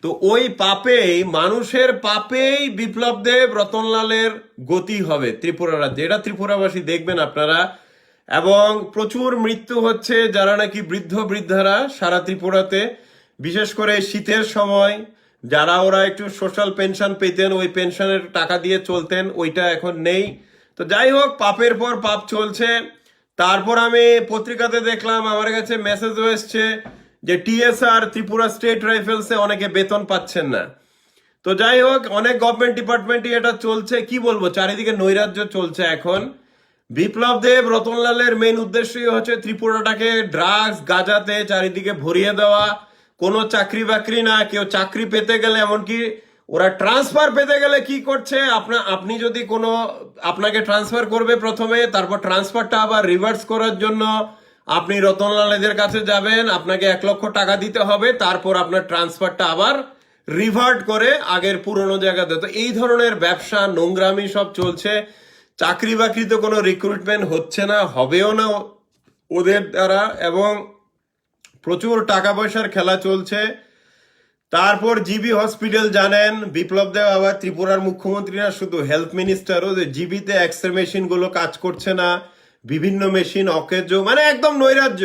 তো ওই পাপেই, মানুষের পাপেই বিপ্লব দেব রতনলালের গতি হবে ত্রিপুরা রাজ্যে, এটা ত্রিপুরাবাসী দেখবেন আপনারা। এবং প্রচুর মৃত্যু হচ্ছে যারা নাকি বৃদ্ধ বৃদ্ধারা সারা ত্রিপুরাতে, বিশেষ করে শীতের সময় যারা ওরা একটু সোশ্যাল পেনশন পেতেন, ওই পেনশনের টাকা দিয়ে চলতেন, ওইটা এখন নেই। তো যাই হোক, পাপের পর পাপ চলছে। তারপর আমি পত্রিকাতে দেখলাম, আমার কাছে মেসেজ এসছে যে টিএসআর ত্রিপুরা স্টেট রাইফেলসে অনেকে বেতন পাচ্ছেন না। তো যাই হোক, অনেক গভর্নমেন্ট ডিপার্টমেন্টই এটা চলছে। কি বলবো, চারিদিকে নৈরাজ্য চলছে এখন। বিপ্লব দেব রতনলালের মেন উদ্দেশ্যই হচ্ছে ত্রিপুরাটাকে ড্রাগস গাঁজাতে চারিদিকে ভরিয়ে দেওয়া। কোনো চাকরি বাকরি না, কেউ চাকরি পেতে গেলে এমনকি ওরা ট্রান্সফার পেতে গেলে কি করছে, আপনি যদি কোনো, আপনাকে ট্রান্সফার করবে প্রথমে, তারপর ট্রান্সফারটা আবার রিভার্স করার জন্য আপনি রতনলাল এদের কাছে যাবেন, আপনাকে 1 লক্ষ টাকা দিতে হবে, তারপর আপনার ট্রান্সফারটা আবার রিভার্ট করে আগের পুরনো জায়গাতে। তো এই ধরনের ব্যবসা নোংরামি সব চলছে। চাকরি বাকরিতে কোনো রিক্রুটমেন্ট হচ্ছে না, হবেও না ওদের দ্বারা, এবং প্রচুর টাকা পয়সার খেলা চলছে। তারপর জিবি হসপিটাল জানেন, বিপ্লব দেব আবার ত্রিপুরার মুখ্যমন্ত্রী না, শুধু হেলথ মিনিস্টারও, যে জিবিতে এক্সরে মেশিন গুলো কাজ করছে না, বিভিন্ন মেশিন অকেজ, মানে একদম নৈরাজ্য।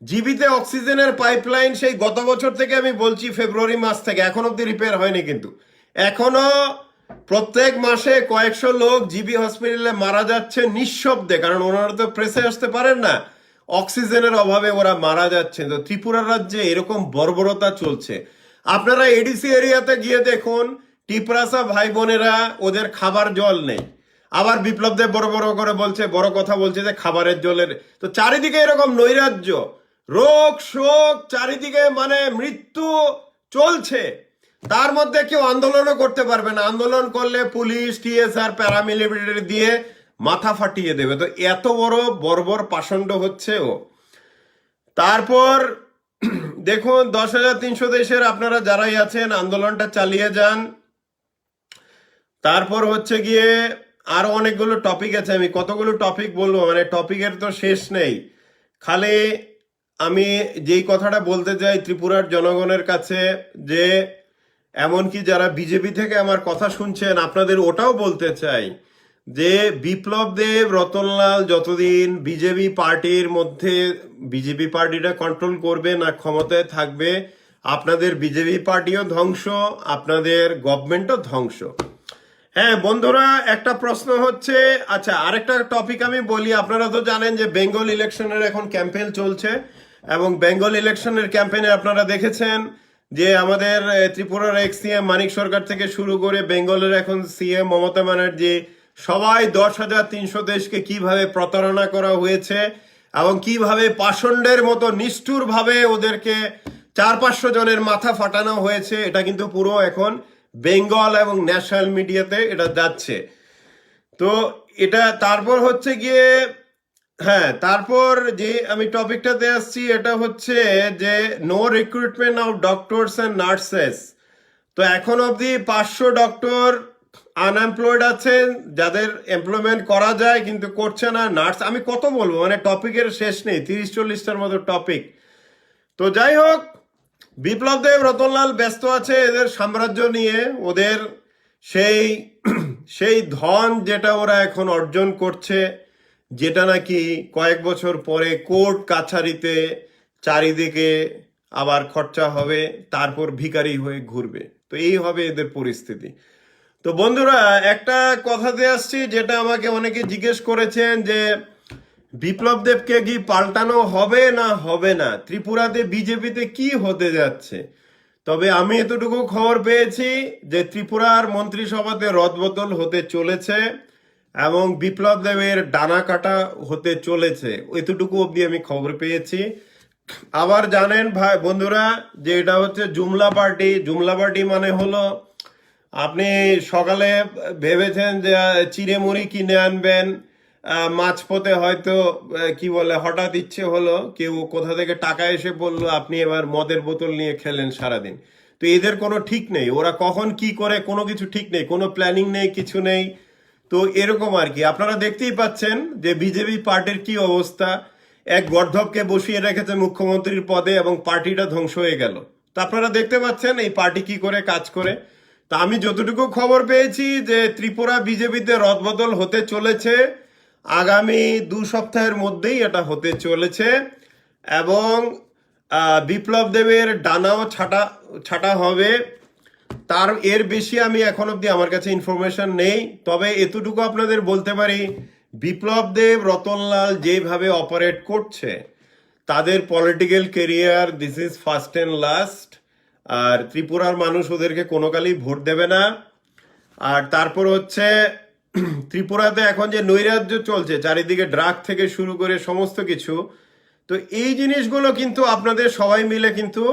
জিবিতে অক্সিজেনের পাইপলাইন সেই গত বছর থেকে আমি বলছি, ফেব্রুয়ারি মাস থেকে এখন অব্দি রিপেয়ার হয়নি, কিন্তু এখনো প্রত্যেক মাসে কয়েকশো লোক জিবি হসপিটালে মারা যাচ্ছে নিঃশব্দে, কারণ ওনারা তো প্রেসে আসতে পারেন না, অক্সিজেনের অভাবে ওরা মারা যাচ্ছে। তো ত্রিপুরা রাজ্যে এরকম বর্বরতা চলছে। আপনারা এডিসি এরিয়াতে গিয়ে দেখুন, টিপরাসা ভাই বোনেরা, ওদের খাবার জল নেই। আবার বিপ্লব দেব বড় বড় করে বলছে, বড় কথা বলছে যে খাবারের জলের। তো চারিদিকে এরকম নৈরাজ্য, রোগ শোক চারিদিকে, মানে মৃত্যু চলছে। তার মধ্যে কেউ আন্দোলনও করতে পারবে না, আন্দোলন করলে পুলিশ, টিএসআর, প্যারামিলিটারি দিয়ে মাথা ফাটিয়ে দেবে। তো এত বড় বর্বর পাষণ্ড হচ্ছে ও। তারপর দেখুন, 10,300 দেশের আপনারা যারাই আছেন, আন্দোলনটা চালিয়ে যান। তারপর হচ্ছে গিয়ে আরো অনেকগুলো টপিক আছে, আমি কতগুলো টপিক বলবো, মানে টপিকের তো শেষ নেই। খালি আমি যেই কথাটা বলতে চাই ত্রিপুরার জনগণের কাছে, যে এমনকি যারা বিজেপি থেকে আমার কথা শুনছেন, আপনাদের ওটাও বলতে চাই যে বিপ্লব দেব, রতনলাল যতদিন বিজেপি পার্টির মধ্যে, বিজেপি পার্টিটা কন্ট্রোল করবে না, ক্ষমতায় থাকবে, আপনাদের বিজেপি পার্টিও ধ্বংস, আপনাদের গভর্নমেন্টও ধ্বংস। হ্যাঁ বন্ধুরা, একটা প্রশ্ন হচ্ছে, আচ্ছা আরেকটা টপিক আমি বলি। আপনারা তো জানেন যে বেঙ্গল ইলেকশনের এখন ক্যাম্পেইন চলছে, এবং বেঙ্গল ইলেকশনের ক্যাম্পেইনে আপনারা দেখেছেন যে আমাদের ত্রিপুরার এক্স সিএম মানিক সরকার থেকে শুরু করে বেঙ্গলের এখন সিএম মমতা ব্যানার্জি, সবাই 10,300 দেশকে কিভাবে প্রতারণা করা হয়েছে, এবং কিভাবে পাষণ্ডের মতো নিষ্ঠুর ভাবে ওদেরকে 400-500 জনের মাথা ফাটানো হয়েছে, এটা কিন্তু পুরো এখন বেঙ্গল এবং ন্যাশনাল মিডিয়াতে এটা যাচ্ছে। তো এটা তারপর হচ্ছে গিয়ে, হ্যাঁ তারপর যে আমি টপিকটাতে আসছি, এটা হচ্ছে যে no recruitment of doctors and nurses. তো এখন অবধি 500 ডক্টর আনএমপ্লয়েড আছেন, যাদের এমপ্লয়মেন্ট করা যায় কিন্তু করছে না। নার্স আমি কত বলবো, মানে টপিকের শেষ নেই, 30-40টার মতো টপিক। তো যাই হোক, বিপ্লব দেব, রতনলাল ব্যস্ত আছে এদের সাম্রাজ্য নিয়ে, ওদের সেই সেই ধন যেটা ওরা এখন অর্জন করছে, যেটা নাকি কয়েক বছর পরে কোর্ট কাছারিতে চারিদিকে আবার খরচা হবে, তারপর ভিখারি হয়ে ঘুরবে। তো এই হবে এদের পরিস্থিতি। তো বন্ধুরা, একটা কথাতে আসছি, যেটা আমাকে অনেকে জিজ্ঞেস করেছেন যে বিপ্লব দেবকে কি পাল্টানো হবে না হবে না, ত্রিপুরাতে বিজেপিতে কি হতে যাচ্ছে। তবে আমি এতটুকু খবর পেয়েছি যে ত্রিপুরার মন্ত্রিসভাতে রদবদল হতে চলেছে, এবং বিপ্লব দেবের ডানা কাটা হতে চলেছে, এতটুকু অবধি আমি খবর পেয়েছি। আবার জানেন ভাই বন্ধুরা, যে এটা হচ্ছে জুমলা পার্টি। জুমলা পার্টি মানে হলো, আপনি সকালে ভেবেছেন যে চিড়ে মুড়ি কিনে আনবেন, মাঝপথে হয়তো কি বলে হঠাৎ ইচ্ছে হলো, কেউ কোথা থেকে টাকা এসে বললো, আপনি এবার মদের বোতল নিয়ে খেলেন সারাদিন। তো এদের কোনো ঠিক নেই, ওরা কখন কি করে কোনো কিছু ঠিক নেই, কোনো প্ল্যানিং নেই, কিছু নেই। তো এরকম আর কি, আপনারা দেখতেই পাচ্ছেন যে বিজেপি পার্টির কি অবস্থা। এক গর্ধবকে বসিয়ে রেখেছে মুখ্যমন্ত্রীর পদে, এবং পার্টিটা ধ্বংস হয়ে গেল। তো আপনারা দেখতে পাচ্ছেন এই পার্টি কি করে কাজ করে। তা আমি যতটুকু খবর পেয়েছি যে ত্রিপুরা বিজেপিতে রদবদল হতে চলেছে, আগামী 2 সপ্তাহের মধ্যেই এটা হতে চলেছে, এবং বিপ্লব দেবের ডানাও ছাটা হবে। তার এর বেশি আমি এখন অব্দি আমার কাছে ইনফরমেশন নেই। তবে এতটুকু আপনাদের বলতে পারি, বিপ্লব দেব, রতনলাল যেভাবে অপারেট করছে, তাদের political career this is first and last. আর ত্রিপুরার মানুষ ওদেরকে কোনো কালই ভোট দেবে না। আর তারপর হচ্ছে ত্রিপুরাতে এখন যে নৈরাজ্য চলছে, চারিদিকে ড্রাগ থেকে শুরু করে সমস্ত কিছু, তো এই জিনিসগুলো কিন্তু আপনাদের সবাই মিলে কিন্তু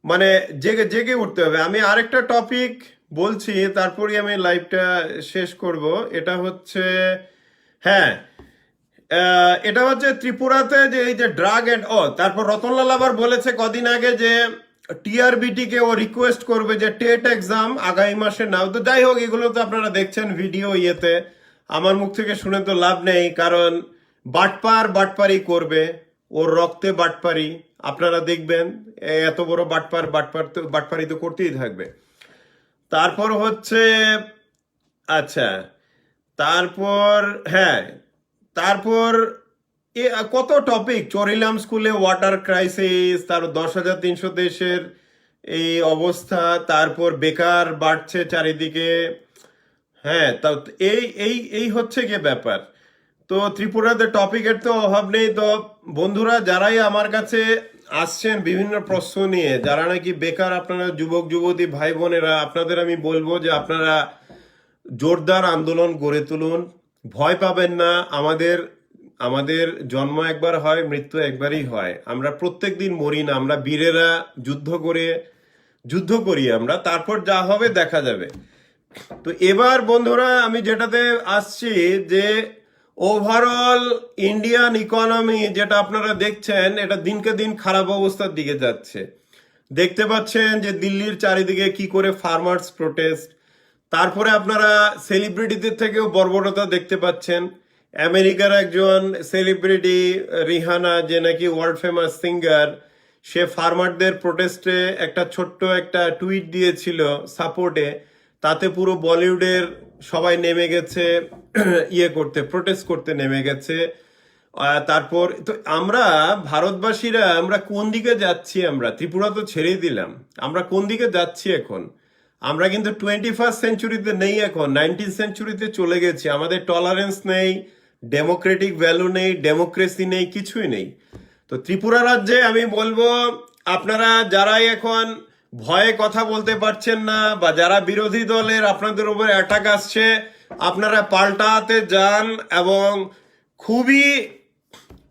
মানে জেগে জেগে উঠতে হবে। আমি আরেকটা টপিক বলছি, তারপরে আমি লাইভটা শেষ করব। এটা হচ্ছে, হ্যাঁ, এটা হচ্ছে ত্রিপুরাতে যে এই যে ড্রাগ এন্ড তারপর রতনলাল আবার বলেছে কদিন আগে যে টিআরবিটি কে ও রিকোয়েস্ট করবে যে টেট এক্সাম আগামী মাসে নাও। তো যাই হোক, এগুলো তো আপনারা দেখছেন ভিডিও ইয়েতে, আমার মুখ থেকে শুনে তো লাভ নেই, কারণ বাটপারি করবে, ওর রক্তে বাটপারি। আপনারা দেখবেন এত বড় বাটপারি তো করতেই থাকবে। তারপর হচ্ছে, আচ্ছা, তারপর, হ্যাঁ, তারপর কত টপিক, চরিলাম স্কুলে ওয়াটার ক্রাইসিস, তার 10,300 দেশের এই অবস্থা, তারপর বেকার বাড়ছে চারিদিকে। হ্যাঁ, তা এই এই এই হচ্ছে গিয়ে ব্যাপার। তো ত্রিপুরাতে টপিকের তো অভাব নেই। তো বন্ধুরা, যারাই আমার কাছে আসছেন বিভিন্ন প্রশ্ন নিয়ে, যারা নাকি বেকার, আপনারা যুবক যুবতী ভাই বোনেরা, আপনাদের আমি বলবো যে আপনারা জোরদার আন্দোলন গড়ে তুলুন, ভয় পাবেন না। আমাদের আমাদের জন্ম একবার হয়, মৃত্যু একবারই হয়। আমরা প্রত্যেক দিন মরি না, আমরা বীরেরা যুদ্ধ করি আমরা, তারপর যা হবে দেখা যাবে। তো এবার বন্ধুরা আমি যেটাতে আসছি, যে ওভারঅল ইন্ডিয়ান ইকোনমি যেটা আপনারা দেখছেন, এটা দিনকে দিন খারাপ অবস্থার দিকে যাচ্ছে। দেখতে পাচ্ছেন যে দিল্লির চারিদিকে কি করে ফার্মার্স প্রোটেস্ট, তারপরে আপনারা সেলিব্রিটিদের থেকেও বর্বরতা দেখতে পাচ্ছেন। আমেরিকার একজন সেলিব্রিটি রিহানা, যে নাকি ওয়ার্ল্ড ফেমাস সিঙ্গার, সে ফার্মারদের প্রোটেস্টে একটা ছোট্ট একটা টুইট দিয়েছিল সাপোর্টে, তাতে পুরো বলিউডের সবাই নেমে গেছে প্রোটেস্ট করতে নেমে গেছে। তারপর তো আমরা ভারতবাসীরা আমরা কোন দিকে যাচ্ছি? আমরা ত্রিপুরা তো ছেড়েই দিলাম, আমরা কোন দিকে যাচ্ছি এখন? আমরা কিন্তু 21st সেঞ্চুরিতে নেই, এখন 19th সেঞ্চুরিতে চলে গেছি। আমাদের টলারেন্স নেই, ডেমোক্রেটিক ভ্যালু নেই, ডেমোক্রেসি নেই, কিছুই নেই। তো ত্রিপুরা রাজ্যে আমি বলবো, আপনারা যারাই এখন ভয়ে কথা বলতে পারছেন না, বা যারা বিরোধী দলের আপনাদের উপর অ্যাটাক আসছে, আপনারা পাল্টাতে যান এবং খুবই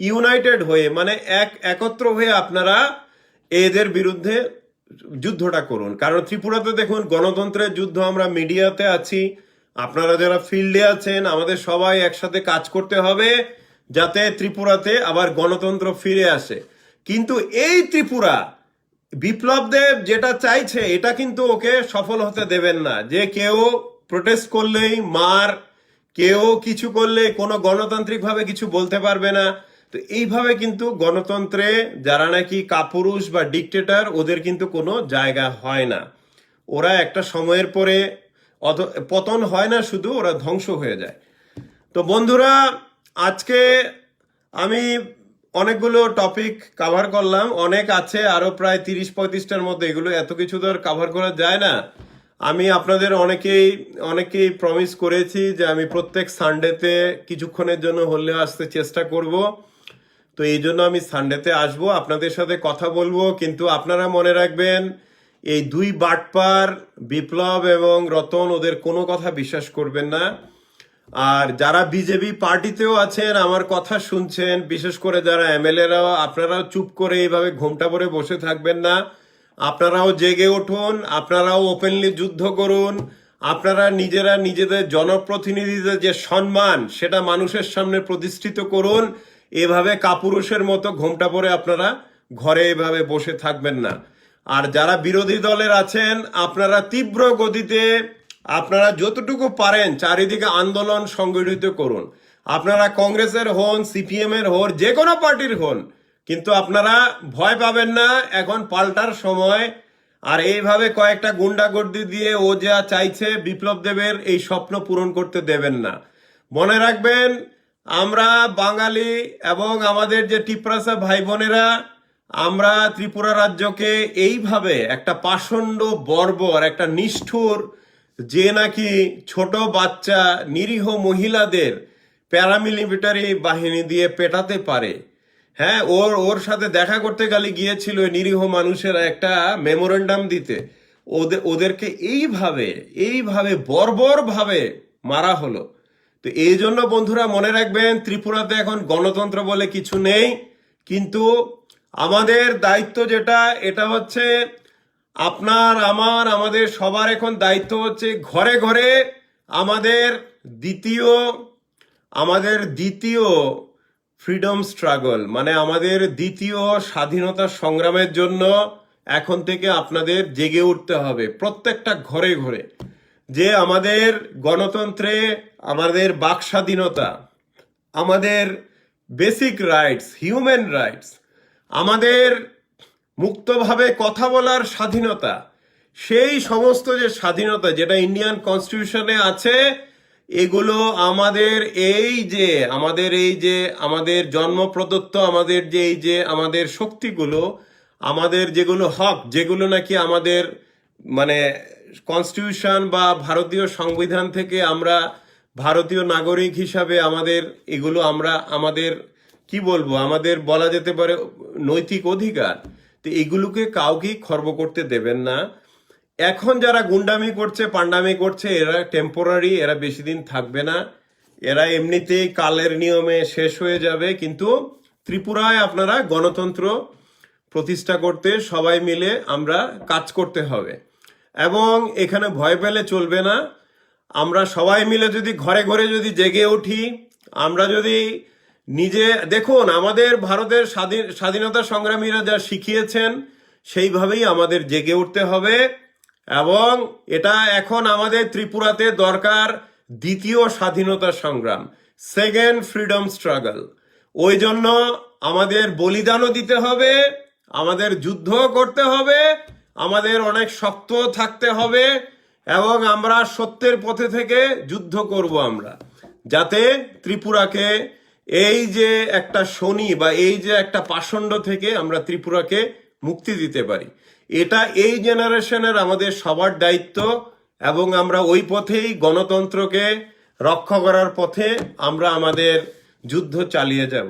ইউনাইটেড হয়ে, মানে একত্র হয়ে আপনারা এদের বিরুদ্ধে যুদ্ধটা করুন। কারণ ত্রিপুরাতে দেখুন, গণতন্ত্রের যুদ্ধ, আমরা মিডিয়াতে আছি, আপনারা যারা ফিল্ডে আছেন, আমাদের সবাই একসাথে কাজ করতে হবে যাতে ত্রিপুরাতে আবার গণতন্ত্র ফিরে আসে। কিন্তু এই ত্রিপুরা বিপ্লব দেব যেটা চাইছে, এটা কিন্তু ওকে সফল হতে দেবেন না। যে কেউ প্রোটেস্ট করলেই মার, কেউ কিছু করলে কোনো গণতান্ত্রিক ভাবে কিছু বলতে পারবে না। তো এইভাবে কিন্তু গণতন্ত্রে যারা নাকি কাপুরুষ বা ডিকটেটর, ওদের কিন্তু কোনো জায়গা হয় না। ওরা একটা সময়ের পরে পতন হয় না, শুধু ওরা ধ্বংস হয়ে যায়। তো বন্ধুরা, আজকে আমি অনেকগুলো টপিক কাভার করলাম, অনেক আছে আরো প্রায় 30-35টার মধ্যে, এগুলো এত কিছু তো আর কাভার করা যায় না। আমি আপনাদের অনেকেই প্রমিস করেছি যে আমি প্রত্যেক সানডেতে কিছুক্ষণের জন্য হলেও আসতে চেষ্টা করব। তো এই জন্য আমি সানডেতে আসব, আপনাদের সাথে কথা বলবো। কিন্তু আপনারা মনে রাখবেন, এই দুই বাটপার বিপ্লব এবং রতন, ওদের কোনো কথা বিশ্বাস করবেন না। আর যারা বিজেপি পার্টিতেও আছেন, আমার কথা শুনছেন, বিশেষ করে যারা এমএলএরাও, আপনারাও চুপ করে এইভাবে ঘোমটা পরে বসে থাকবেন না। আপনারাও জেগে উঠুন, আপনারাও ওপেনলি যুদ্ধ করুন। আপনারা নিজেরা নিজেদের জনপ্রতিনিধিদের যে সম্মান, সেটা মানুষের সামনে প্রতিষ্ঠিত করুন। এভাবে কাপুরুষের মতো ঘোমটা পরে আপনারা ঘরে এভাবে বসে থাকবেন না। আর যারা বিরোধী দলের আছেন, আপনারা তীব্র গতিতে, আপনারা যতটুকু পারেন চারিদিকে আন্দোলন সংগঠিত করুন। আপনারা কংগ্রেসের হন, সিপিএম এর হন, যে কোনো পার্টির হন, কিন্তু আপনারা ভয় পাবেন না, এখন পাল্টার সময়। আর এইভাবে কয়েকটা গুন্ডাগর্দি দিয়ে ও যা চাইছে বিপ্লব দেবের এই স্বপ্ন পূরণ করতে দেবেন না। মনে রাখবেন, আমরা বাঙালি এবং আমাদের যে টিপ্রাসা ভাই বোনেরা, আমরা ত্রিপুরা রাজ্যকে এইভাবে একটা পাষণ্ড, বর্বর, একটা নিষ্ঠুর, যে নাকি ছোট বাচ্চা নিরীহ মহিলাদের প্যারামিলিটারি বাহিনী দিয়ে পেটাতে পারে। হ্যাঁ, ওর সাথে দেখা করতে গেলে গিয়েছিল নিরীহ মানুষেরা একটা মেমোরেন্ডাম দিতে, ওদেরকে এইভাবে বর্বর ভাবে মারা হলো। তো এই জন্য বন্ধুরা মনে রাখবেন, ত্রিপুরাতে এখন গণতন্ত্র বলে কিছু নেই। কিন্তু আমাদের দায়িত্ব যেটা, এটা হচ্ছে আপনার আমার আমাদের সবার এখন দায়িত্ব হচ্ছে ঘরে ঘরে আমাদের দ্বিতীয় দ্বিতীয় ফ্রিডম স্ট্রাগল মানে আমাদের দ্বিতীয় স্বাধীনতা সংগ্রামের জন্য এখন থেকে আপনাদের জেগে উঠতে হবে প্রত্যেকটা ঘরে ঘরে, যে আমাদের গণতন্ত্রে আমাদের বাক স্বাধীনতা, আমাদের বেসিক রাইটস, হিউম্যান রাইটস, আমাদের মুক্তভাবে কথা বলার স্বাধীনতা, সেই সমস্ত যে স্বাধীনতা যেটা ইন্ডিয়ান কনস্টিটিউশনে আছে, এগুলো আমাদের আমাদের জন্ম প্রদত্ত আমাদের আমাদের শক্তিগুলো, আমাদের যেগুলো হক, যেগুলো নাকি আমাদের মানে কনস্টিটিউশন বা ভারতীয় সংবিধান থেকে আমরা ভারতীয় নাগরিক হিসাবে এগুলো আমাদের কি বলবো, আমাদের বলা যেতে পারে নৈতিক অধিকার। তো এগুলোকে কাউকেই খর্ব করতে দেবেন না। এখন যারা গুন্ডামি করছে, পান্ডামি করছে, এরা টেম্পোরারি, এরা বেশি দিন থাকবে না, এরা এমনিতেই কালের নিয়মে শেষ হয়ে যাবে। কিন্তু ত্রিপুরায় আপনারা গণতন্ত্র প্রতিষ্ঠা করতে সবাই মিলে আমরা কাজ করতে হবে, এবং এখানে ভয় পেলে চলবে না। আমরা সবাই মিলে যদি ঘরে ঘরে যদি জেগে উঠি, আমরা যদি দেখুন আমাদের ভারতের স্বাধীনতা সংগ্রামীরা যা শিখিয়েছেন সেইভাবেই আমাদের জেগে উঠতে হবে। এবং এটা এখন আমাদের ত্রিপুরাতে দরকার দ্বিতীয় স্বাধীনতা সংগ্রাম, সেকেন্ড ফ্রিডম স্ট্রাগল। ওই জন্য আমাদের বলিদানও দিতে হবে, আমাদের যুদ্ধ করতে হবে, আমাদের অনেক শক্ত থাকতে হবে, এবং আমরা সত্যের পথে থেকে যুদ্ধ করব আমরা, যাতে ত্রিপুরাকে এই যে একটা শনি বা এই যে একটা পাষণ্ড থেকে আমরা ত্রিপুরাকে মুক্তি দিতে পারি। এটা এই জেনারেশনের আমাদের সবার দায়িত্ব, এবং আমরা ওই পথেই গণতন্ত্রকে রক্ষা করার পথে আমরা আমাদের যুদ্ধ চালিয়ে যাব।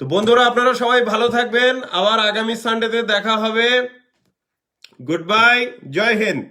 তো বন্ধুরা, আপনারা সবাই ভালো থাকবেন, আবার আগামী সানডেতে দেখা হবে। গুড বাই, জয় হিন্দ।